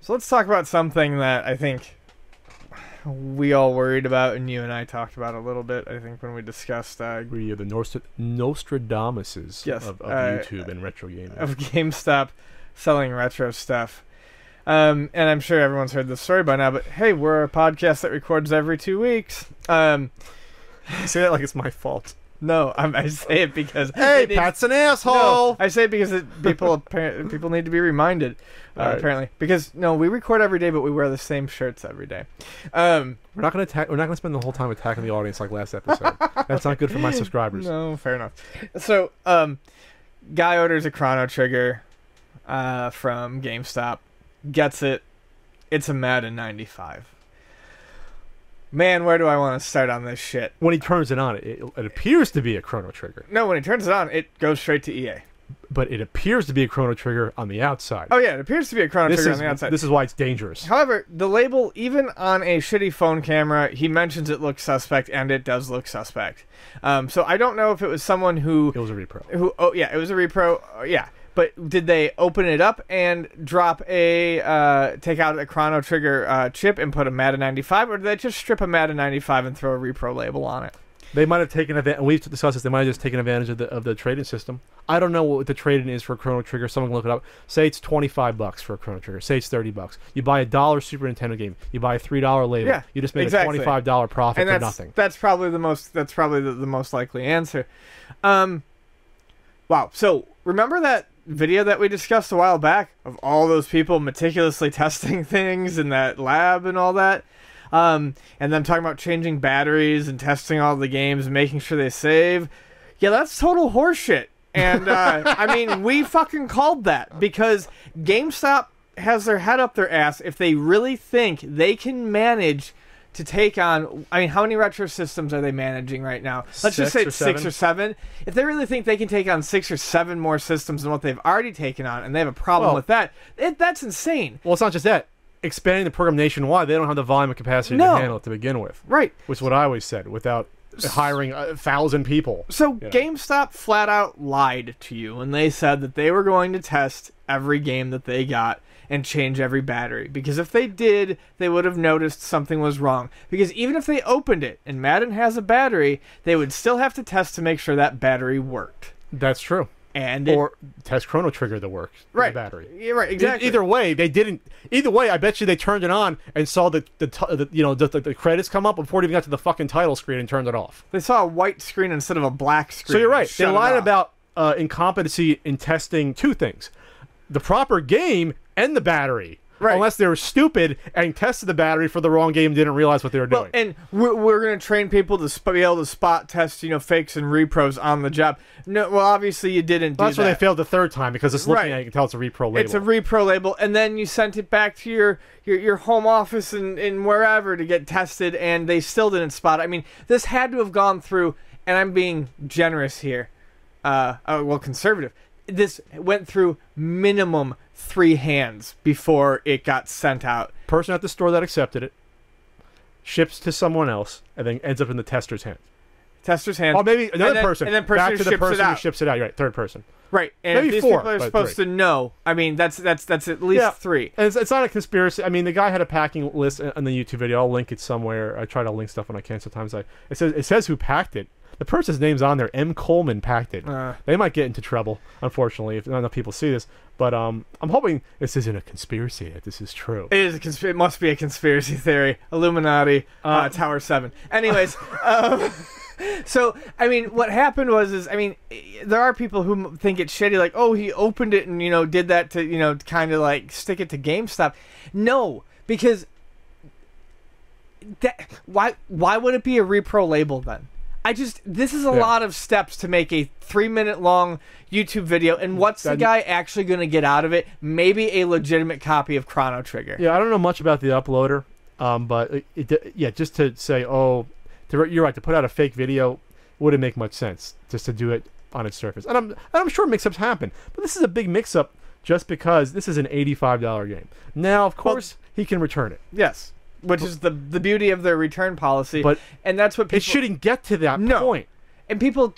So let's talk about something that I think we all worried about, and you and I talked about a little bit, I think, when we discussed... we are the Nostradamuses yes, of YouTube and retro gaming. Of GameStop selling retro stuff. And I'm sure everyone's heard this story by now, but hey, we're a podcast that records every 2 weeks. You say that like it's my fault. No, I say it because... Hey, Pat's an asshole! No, I say it because people need to be reminded, right. apparently. Because, no, we record every day, but we wear the same shirts every day. We're not going to spend the whole time attacking the audience like last episode. That's not good for my subscribers. No, fair enough. So, guy orders a Chrono Trigger from GameStop, gets it. It's a Madden 95. Man, where do I want to start on this shit? When he turns it on, it appears to be a Chrono Trigger. No, when he turns it on, it goes straight to EA. But it appears to be a Chrono Trigger on the outside. Oh yeah, it appears to be a Chrono Trigger on the outside. This is why it's dangerous. However, the label, even on a shitty phone camera, he mentions it looks suspect, and it does look suspect. So I don't know if it was someone who... It was a repro. It was a repro. Yeah. But did they open it up and drop take out a Chrono Trigger chip and put a Madden 95, or did they just strip a Madden 95 and throw a repro label on it? They might have taken advantage, and we've discussed this, they might have just taken advantage of the trading system. I don't know what the trading is for a Chrono Trigger. Someone can look it up. Say it's $25 for a Chrono Trigger. Say it's $30. You buy a $1 Super Nintendo game. You buy a $3 label. Yeah, you just made a $25 profit for nothing. That's probably the most likely answer. Wow. So remember that video that we discussed a while back of all those people meticulously testing things in that lab and all that, and them talking about changing batteries and testing all the games and making sure they save? Yeah, that's total horseshit. And I mean, we fucking called that, because GameStop has their head up their ass if they really think they can manage to take on... I mean, how many retro systems are they managing right now? Let's just say it's 6 or 7. If they really think they can take on 6 or 7 more systems than what they've already taken on, and they have a problem with that, that's insane. Well, it's not just that. Expanding the program nationwide, they don't have the volume and capacity to handle it to begin with. Right. Which is what I always said, without hiring 1,000 people. So GameStop flat out lied to you when they said that they were going to test every game that they got and change every battery, because if they did, they would have noticed something was wrong. Because even if they opened it and Madden has a battery, they would still have to test to make sure that battery worked. That's true. Or test Chrono Trigger that works. Right. The battery. Yeah, right. Exactly. Either way, they didn't. Either way, I bet you they turned it on and saw the credits come up before it even got to the fucking title screen and turned it off. They saw a white screen instead of a black screen. So you're right. They lied about incompetency in testing 2 things: the proper game and the battery. Right. Unless they were stupid and tested the battery for the wrong game and didn't realize what they were doing. And we're going to train people to be able to spot test, fakes and repros on the job. No, well, obviously you didn't do that. That's why they failed the 3rd time, because it's looking at it, you can tell it's a repro label. It's a repro label, and then you sent it back to your home office and wherever to get tested, and they still didn't spot it. I mean, this had to have gone through, and I'm being generous here, conservative. This went through minimum 3 hands before it got sent out. Person at the store that accepted it ships to someone else and then ends up in the tester's hands. Or maybe another person. And then back to the person who it ships it out. You're right, 3rd person. Right. And maybe if these 4, people are supposed to know, I mean, that's at least 3. And it's not a conspiracy. I mean, the guy had a packing list in the YouTube video. I'll link it somewhere. I try to link stuff when I can. Sometimes it says who packed it. The person's name's on there. M. Coleman packed it. They might get into trouble, unfortunately, if not enough people see this. But I'm hoping this isn't a conspiracy, that this is true. It is it must be a conspiracy theory. Illuminati, Tower 7. Anyways, so, I mean, what happened was, there are people who think it's shitty, like, oh, he opened it and, did that to, kind of like stick it to GameStop. No, because why would it be a repro label then? This is a lot of steps to make a 3-minute long YouTube video, and what's the guy actually going to get out of it? Maybe a legitimate copy of Chrono Trigger. Yeah, I don't know much about the uploader, but just to say, you're right, to put out a fake video wouldn't make much sense, just to do it on its surface. And I'm sure mix-ups happen, but this is a big mix-up just because this is an $85 game. Now, of course, he can return it. Yes. Which is the beauty of their return policy, and that's what people... It shouldn't get to that point. And people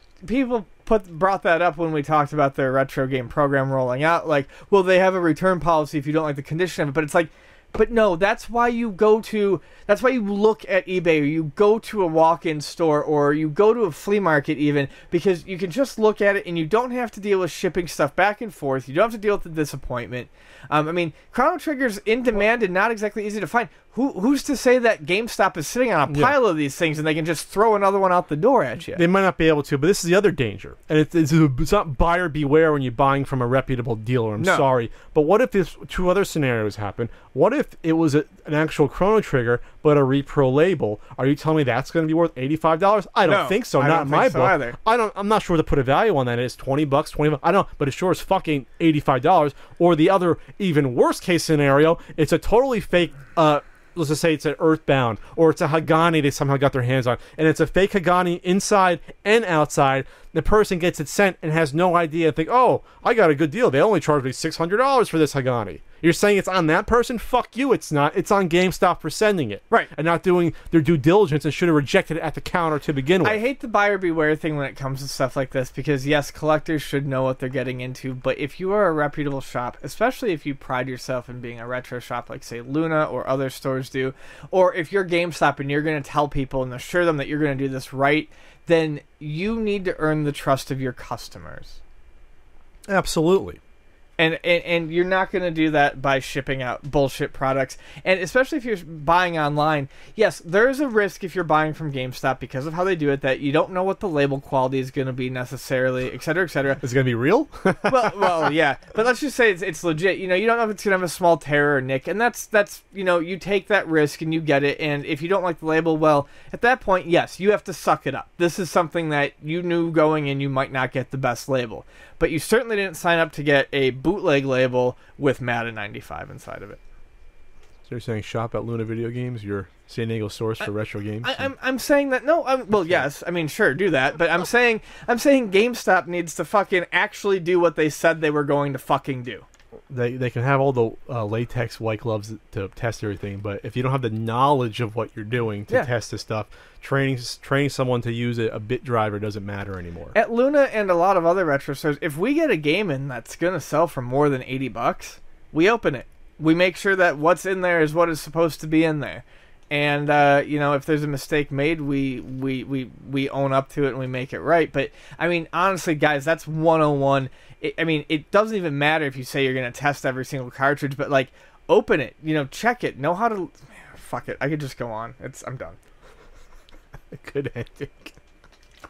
brought that up when we talked about their retro game program rolling out. Like, well, they have a return policy if you don't like the condition of it, but it's like, But no, that's why you look at eBay, or you go to a walk-in store, or you go to a flea market even, because you can just look at it and you don't have to deal with shipping stuff back and forth. You don't have to deal with the disappointment. I mean, Chrono Trigger's in demand and not exactly easy to find. Who's to say that GameStop is sitting on a pile of these things and they can just throw another one out the door at you? They might not be able to, but this is the other danger. And it's not buyer beware when you're buying from a reputable dealer. I'm sorry. But what if this two other scenarios happen? What if it was an actual Chrono Trigger, but a repro label? Are you telling me that's going to be worth $85? I don't think so. Not in my book. Either. I'm not sure to put a value on that. It's $20, $20. I don't know, but it sure is fucking $85. Or the other, even worst case scenario, it's a totally fake. Let's just say it's an Earthbound, or it's a Hagani they somehow got their hands on, and it's a fake Hagani inside and outside. The person gets it sent and has no idea and think, oh, I got a good deal. They only charged me $600 for this Hagani. You're saying it's on that person? Fuck you, it's not. It's on GameStop for sending it. Right. And not doing their due diligence and should have rejected it at the counter to begin with. I hate the buyer beware thing when it comes to stuff like this, because yes, collectors should know what they're getting into, but if you are a reputable shop, especially if you pride yourself in being a retro shop like, say, Luna or other stores do, or if you're GameStop and you're going to tell people and assure them that you're going to do this right, then you need to earn the trust of your customers. Absolutely. And you're not going to do that by shipping out bullshit products. And especially if you're buying online, yes, there is a risk if you're buying from GameStop because of how they do it, that you don't know what the label quality is going to be necessarily, et cetera, et cetera. Is it going to be real? well, yeah. But let's just say it's legit. You know, you don't know if it's going to have a small tear or nick. And that's you know, you take that risk and you get it. And if you don't like the label, well, at that point, yes, you have to suck it up. This is something that you knew going in, you might not get the best label. But you certainly didn't sign up to get a bootleg label with Madden 95 inside of it. So you're saying shop at Luna Video Games, your San Diego source for retro games? I'm saying that, no, well, yes, I mean, sure, do that, but I'm saying GameStop needs to fucking actually do what they said they were going to fucking do. They can have all the latex white gloves to test everything, but if you don't have the knowledge of what you're doing to test this stuff, training someone to use a bit driver doesn't matter anymore. At Luna and a lot of other retro stores, if we get a game in that's going to sell for more than $80, we open it. We make sure that what's in there is what is supposed to be in there. And, you know, if there's a mistake made, we own up to it and we make it right. But, I mean, honestly, guys, that's 101. I mean, it doesn't even matter if you say you're going to test every single cartridge, but, like, open it. You know, check it. Know how to... Fuck it. I could just go on. I'm done. Good ending.